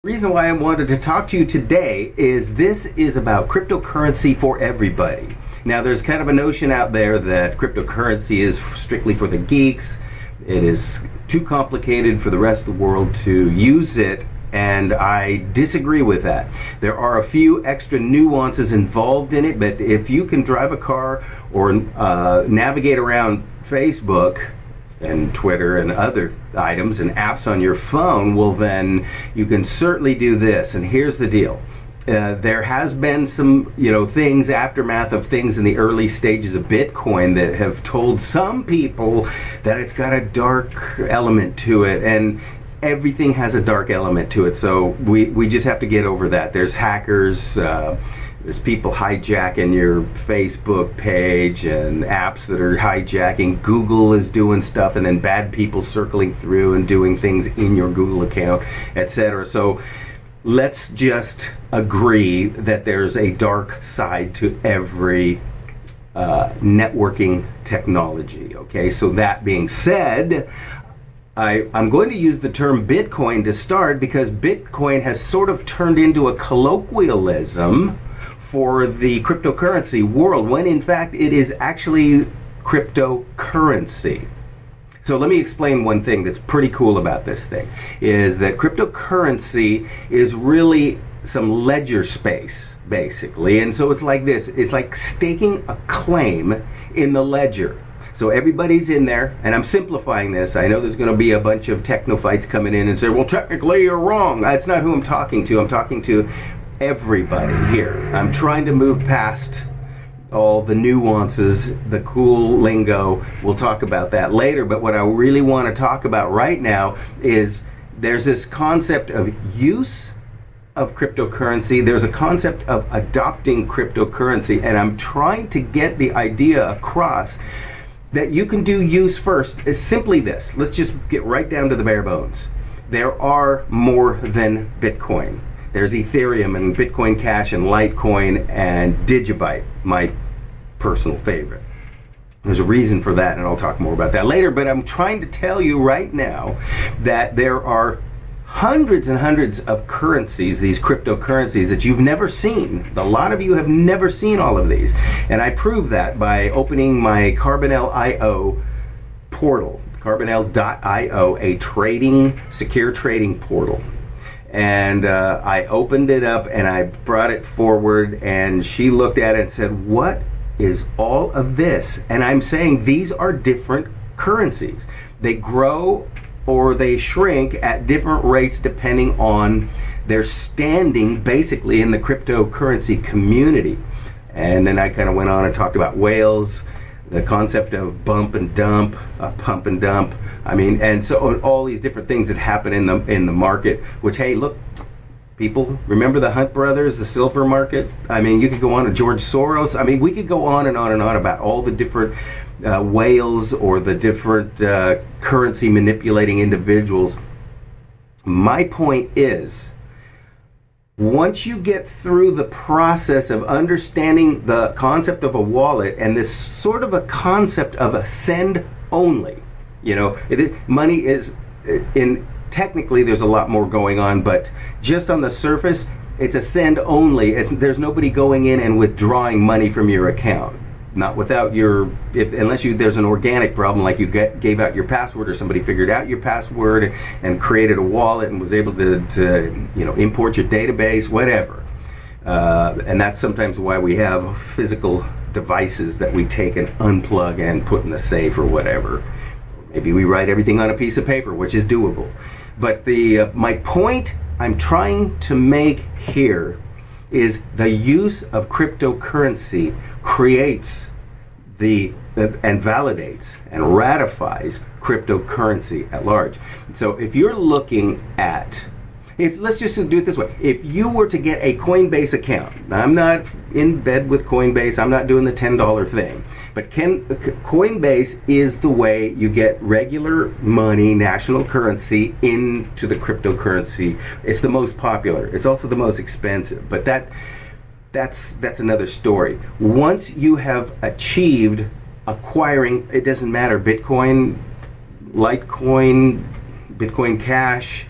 The reason why I wanted to talk to you today is this is about cryptocurrency for everybody. Now, there's kind of a notion out there that cryptocurrency is strictly for the geeks. It is too complicated for the rest of the world to use it, and I disagree with that. There are a few extra nuances involved in it, but if you can drive a car or navigate around Facebook and Twitter and other items and apps on your phone, well, then you can certainly do this. And here's the deal. There has been some, things, aftermath of things in the early stages of Bitcoin that have told some people that it's got a dark element to it, and everything has a dark element to it. So we just have to get over that. There's hackers, there's people hijacking your Facebook page and apps that are hijacking. Google is doing stuff, and then bad people circling through and doing things in your Google account, etc. So let's just agree that there's a dark side to every networking technology. Okay, so that being said, I'm going to use the term Bitcoin to start because Bitcoin has sort of turned into a colloquialism for the cryptocurrency world, when in fact it is actually cryptocurrency. So let me explain one thing that's pretty cool about this thing, is that cryptocurrency is really some ledger space, basically. And so it's like this, it's like staking a claim in the ledger. So everybody's in there, and I'm simplifying this. I know there's going to be a bunch of technophytes coming in and say, well, technically you're wrong. That's not who I'm talking to. I'm talking to everybody here. I'm trying to move past all the nuances, the cool lingo. We'll talk about that later, but what I really want to talk about right now is there's this concept of use of cryptocurrency. There's a concept of adopting cryptocurrency, and I'm trying to get the idea across that you can do use first is simply this. Let's just get right down to the bare bones. There are more than Bitcoin. There's Ethereum and Bitcoin Cash and Litecoin and Digibyte, my personal favorite. There's a reason for that, and I'll talk more about that later, but I'm trying to tell you right now that there are hundreds and hundreds of currencies, these cryptocurrencies that you've never seen. A lot of you have never seen all of these, and I prove that by opening my Carbonel.io portal, Carbonel.io, a secure trading portal. And I opened it up and I brought it forward, and she looked at it and said, what is all of this? And I'm saying these are different currencies. They grow or they shrink at different rates depending on their standing basically in the cryptocurrency community. And then I kind of went on and talked about whales, the concept of bump and dump, pump and dump. I mean, and so all these different things that happen in the market, which, hey, look, people, remember the Hunt brothers, the silver market? I mean, you could go on to George Soros. I mean, we could go on and on and on about all the different whales or the different currency manipulating individuals. My point is, once you get through the process of understanding the concept of a wallet and this sort of a concept of a send only, money is technically there's a lot more going on, but just on the surface, it's a send only. There's nobody going in and withdrawing money from your account. Not without unless there's an organic problem, like you gave out your password or somebody figured out your password and created a wallet and was able to import your database, whatever. And that's sometimes why we have physical devices that we take and unplug and put in the safe or whatever. Maybe we write everything on a piece of paper, which is doable. But my point I'm trying to make here is the use of cryptocurrency creates and validates and ratifies cryptocurrency at large. So if you're looking at, let's just do it this way. If you were to get a Coinbase account, now I'm not in bed with Coinbase, I'm not doing the $10 thing, but Coinbase is the way you get regular money, national currency, into the cryptocurrency. It's the most popular. It's also the most expensive, but that's another story. Once you have achieved acquiring, it doesn't matter, Bitcoin, Litecoin, Bitcoin Cash,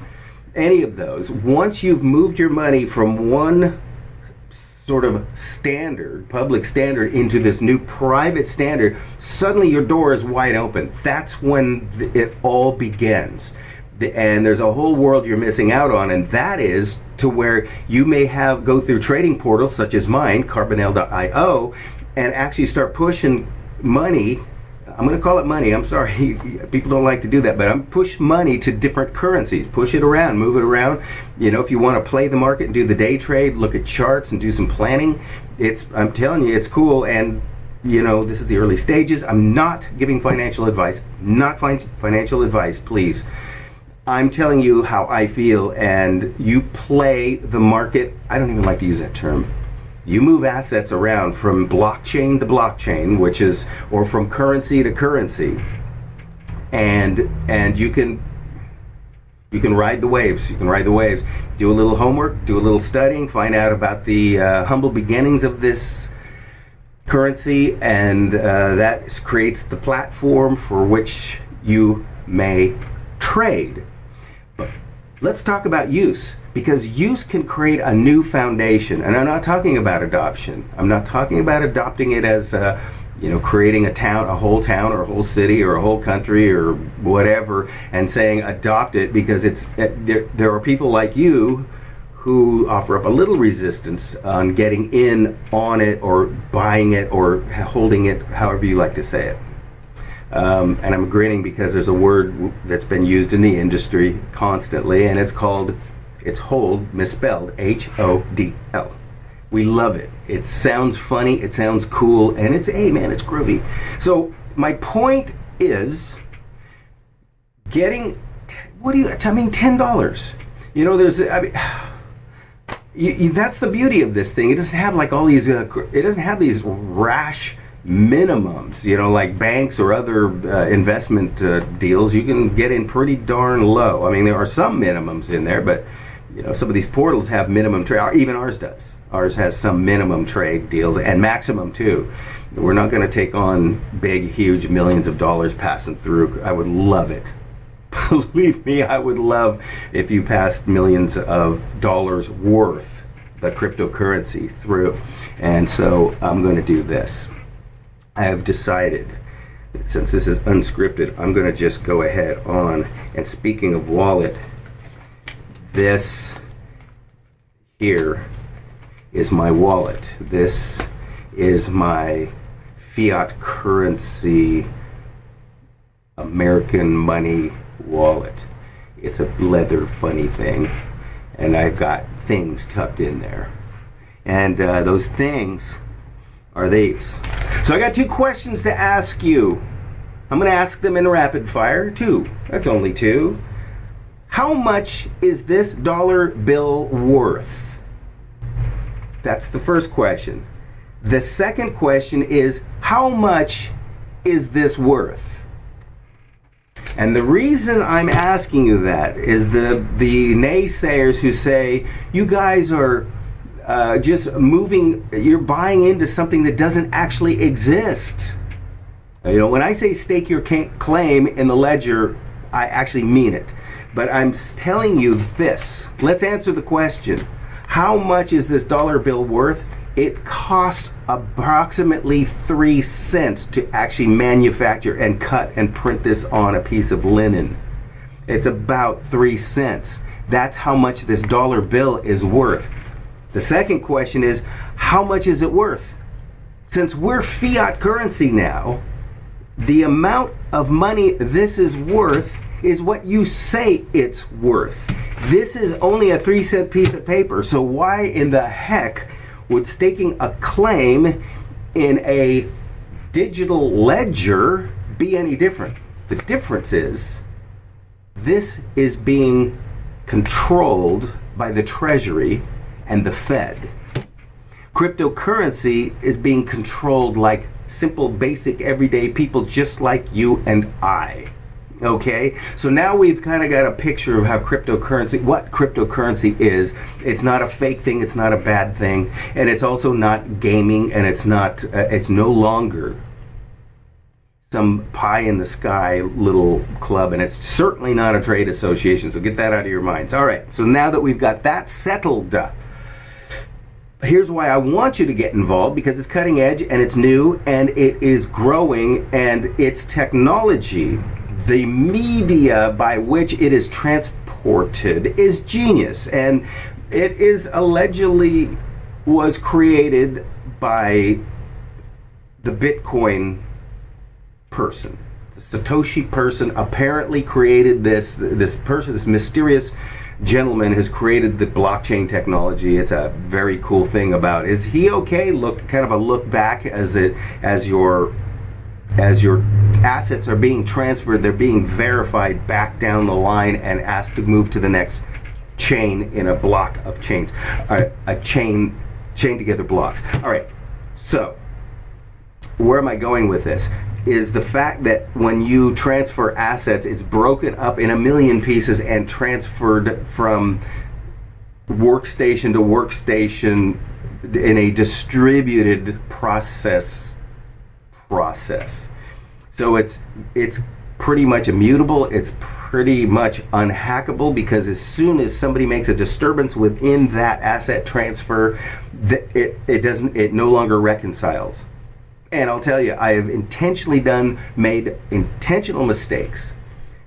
any of those, once you've moved your money from one sort of standard, public standard, into this new private standard, suddenly your door is wide open. That's when it all begins. And there's a whole world you're missing out on, and that is to where you may go through trading portals such as mine, Carbonel.io, and actually start pushing money. I'm going to call it money. I'm sorry, people don't like to do that, but I'm push money to different currencies. Push it around, move it around. You know, if you want to play the market and do the day trade, look at charts and do some planning, I'm telling you, it's cool. And you know, this is the early stages. I'm not giving financial advice. Not financial advice, please. I'm telling you how I feel, and you play the market. I don't even like to use that term. You move assets around from blockchain to blockchain, or from currency to currency, and you can ride the waves. You can ride the waves. Do a little homework, do a little studying, find out about the humble beginnings of this currency, and that creates the platform for which you may trade. But let's talk about use, because use can create a new foundation. And I'm not talking about adoption. I'm not talking about adopting it as creating a whole town or a whole city or a whole country or whatever, and saying adopt it because there are people like you who offer up a little resistance on getting in on it or buying it or holding it, however you like to say it. And I'm grinning because there's a word that's been used in the industry constantly, and it's hold, misspelled, HODL. We love it. It sounds funny, it sounds cool, and it's groovy. So my point is getting, $10. You know, that's the beauty of this thing. It doesn't have like all these, it doesn't have these rash minimums, like banks or other investment deals. You can get in pretty darn low. I mean, there are some minimums in there, but some of these portals have minimum trade. Even ours does. Ours has some minimum trade deals and maximum too. We're not going to take on big, huge millions of dollars passing through. I would love it. Believe me, I would love if you passed millions of dollars worth the cryptocurrency through. And so I'm going to do this. I have decided, since this is unscripted, I'm going to just go ahead on. And speaking of wallet, this here is my wallet. This is my fiat currency American money wallet. It's a leather funny thing, and I've got things tucked in there. And those things are these. So I got 2 questions to ask you. I'm going to ask them in rapid fire. 2. That's only 2. How much is this dollar bill worth? That's the first question. The second question is, how much is this worth? And the reason I'm asking you that is the naysayers who say, you guys are just you're buying into something that doesn't actually exist. When I say stake your claim in the ledger, I actually mean it. But I'm telling you this. Let's answer the question. How much is this dollar bill worth? It costs approximately 3 cents to actually manufacture and cut and print this on a piece of linen. It's about 3 cents. That's how much this dollar bill is worth. The second question is, how much is it worth? Since we're fiat currency now, the amount of money this is worth is what you say it's worth. This is only a 3-cent piece of paper, so why in the heck would staking a claim in a digital ledger be any different? The difference is, this is being controlled by the Treasury and the Fed. Cryptocurrency is being controlled like simple, basic, everyday people just like you and I. Okay, so now we've kind of got a picture of what cryptocurrency is. It's not a fake thing, it's not a bad thing, and it's also not gaming, and it's no longer custom pie in the sky little club, and it's certainly not a trade association, so get that out of your minds. All right, so now that we've got that settled, here's why I want you to get involved, because it's cutting edge and it's new and it is growing, and its technology, the media by which it is transported, is genius, and it is allegedly was created by the Bitcoin person. The Satoshi person apparently created this person, this mysterious gentleman has created the blockchain technology. It's a very cool thing about it. Is he okay? Kind of a look back as your assets are being transferred, they're being verified back down the line and asked to move to the next chain in a block of chains, a chain together blocks. All right, so where am I going with this? Is the fact that when you transfer assets, it's broken up in a million pieces and transferred from workstation to workstation in a distributed process. So it's pretty much immutable. It's pretty much unhackable, because as soon as somebody makes a disturbance within that asset transfer, it no longer reconciles. And I'll tell you, I have intentionally made intentional mistakes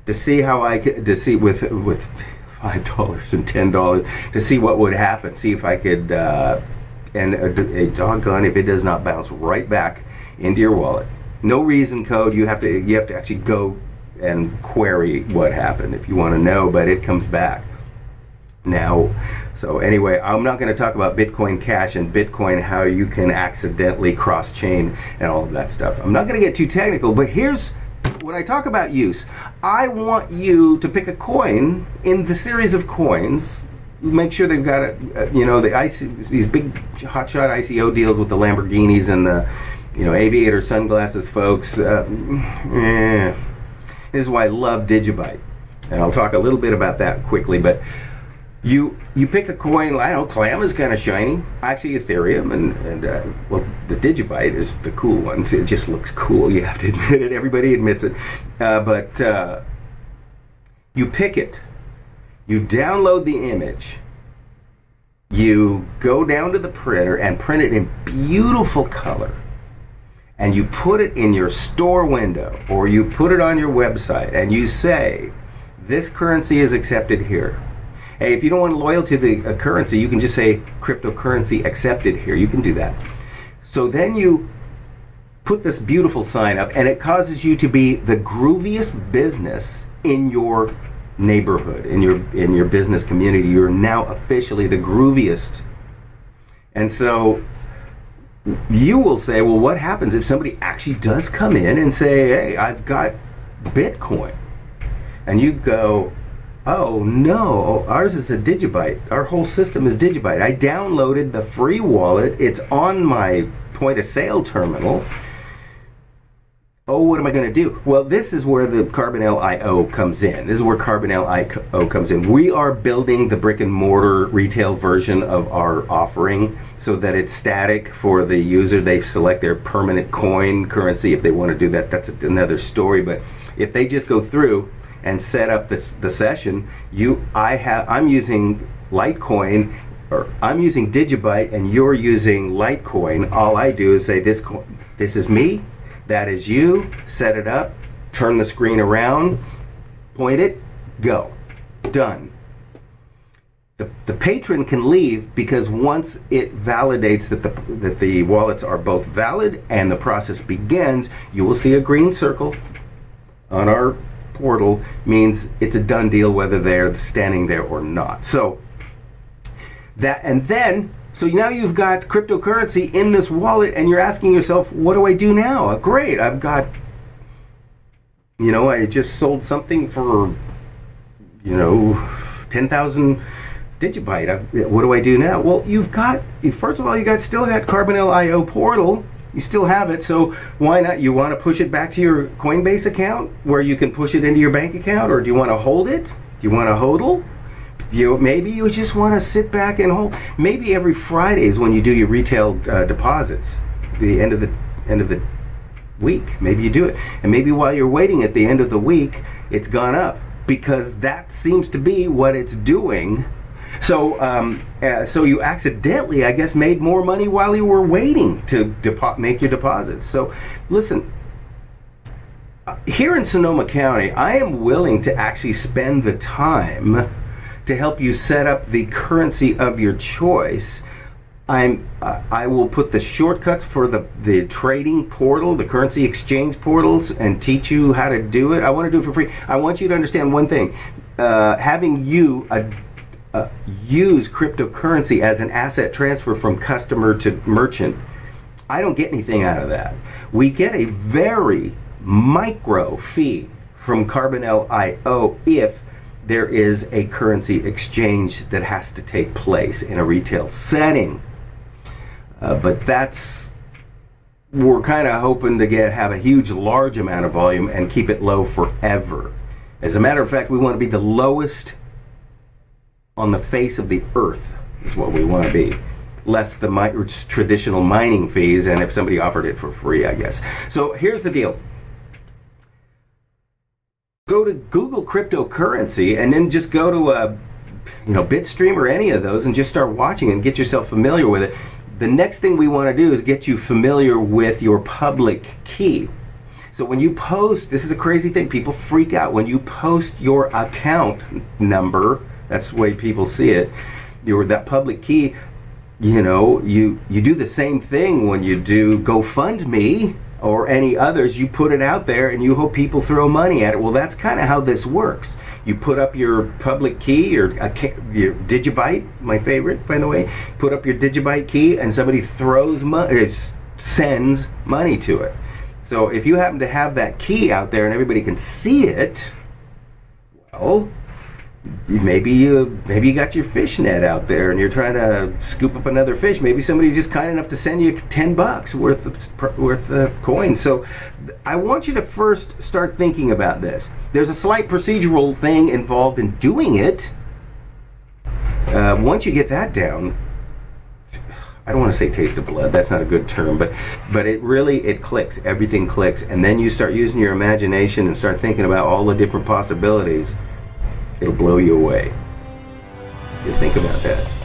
to see how I could, to see with $5 and $10 to see what would happen. See if I could, and a doggone if it does not bounce right back into your wallet. No reason code. You have to actually go and query what happened if you want to know, but it comes back. Now, so anyway, I'm not going to talk about Bitcoin Cash and Bitcoin, how you can accidentally cross-chain and all of that stuff. I'm not going to get too technical, but here's, when I talk about use, I want you to pick a coin in the series of coins. Make sure they've got these big hotshot ICO deals with the Lamborghinis and the aviator sunglasses folks. This is why I love Digibyte, and I'll talk a little bit about that quickly, but you pick a coin. I don't know, Clam is kind of shiny. Actually, Ethereum and well, the Digibyte is the cool one. It just looks cool. You have to admit it. Everybody admits it. But you pick it. You download the image. You go down to the printer and print it in beautiful color. And you put it in your store window, or you put it on your website, and you say, this currency is accepted here. Hey, if you don't want loyalty to the currency, you can just say cryptocurrency accepted here. You can do that. So then you put this beautiful sign up, and it causes you to be the grooviest business in your neighborhood, in your business community. You're now officially the grooviest. And so you will say, well, what happens if somebody actually does come in and say, hey, I've got Bitcoin? And you go, oh no, ours is a Digibyte. Our whole system is Digibyte. I downloaded the free wallet. It's on my point of sale terminal. Oh, what am I going to do? Well, this is where the Carbonel.io comes in. This is where Carbonel.io comes in. We are building the brick and mortar retail version of our offering so that it's static for the user. They select their permanent coin currency if they want to do that. That's another story. But if they just go through and set up the session, I'm using Litecoin, or I'm using Digibyte, and you're using Litecoin. All I do is say, this is me, that is you, set it up, turn the screen around, point it, go, done. The patron can leave, because once it validates that the wallets are both valid and the process begins, you will see a green circle on our portal, means it's a done deal whether they're standing there or not. So now you've got cryptocurrency in this wallet, and you're asking yourself, what do I do now? Great, I've got, I just sold something for 10,000 Digibyte. What do I do now? Well, first of all, still got Carbonel.io portal. You still have it, so why not? You want to push it back to your Coinbase account where you can push it into your bank account, or do you want to hold it? Do you want to hodl? Maybe you just want to sit back and hold. Maybe every Friday is when you do your retail deposits. The end of the week. Maybe you do it. And maybe while you're waiting at the end of the week, it's gone up, because that seems to be what it's doing. So so you accidentally, I guess, made more money while you were waiting to make your deposits. So listen, here in Sonoma County, I am willing to actually spend the time to help you set up the currency of your choice. I will put the shortcuts for the trading portal, the currency exchange portals, and teach you how to do it. I want to do it for free. I want you to understand one thing. Having you use cryptocurrency as an asset transfer from customer to merchant, I don't get anything out of that. We get a very micro fee from Carbonel.io if there is a currency exchange that has to take place in a retail setting. But we're kind of hoping to have a huge, large amount of volume and keep it low forever. As a matter of fact, we want to be the lowest on the face of the earth, is what we want to be. Less the traditional mining fees, and if somebody offered it for free, I guess. So here's the deal. Go to Google cryptocurrency, and then just go to Bitstream or any of those, and just start watching and get yourself familiar with it. The next thing we want to do is get you familiar with your public key. So when you post, this is a crazy thing, people freak out. When you post your account number, that's the way people see it, that public key, you do the same thing when you do GoFundMe or any others. You put it out there and you hope people throw money at it. Well, that's kind of how this works. You put up your public key, your Digibyte, my favorite, by the way. Put up your Digibyte key and somebody sends money to it. So if you happen to have that key out there and everybody can see it, well, maybe you got your fish net out there and you're trying to scoop up another fish. Maybe somebody's just kind enough to send you $10 worth of coins. So I want you to first start thinking about this. There's a slight procedural thing involved in doing it. Once you get that down, I don't want to say taste of blood, that's not a good term, but it clicks, everything clicks, and then you start using your imagination and start thinking about all the different possibilities. It'll blow you away. You think about that.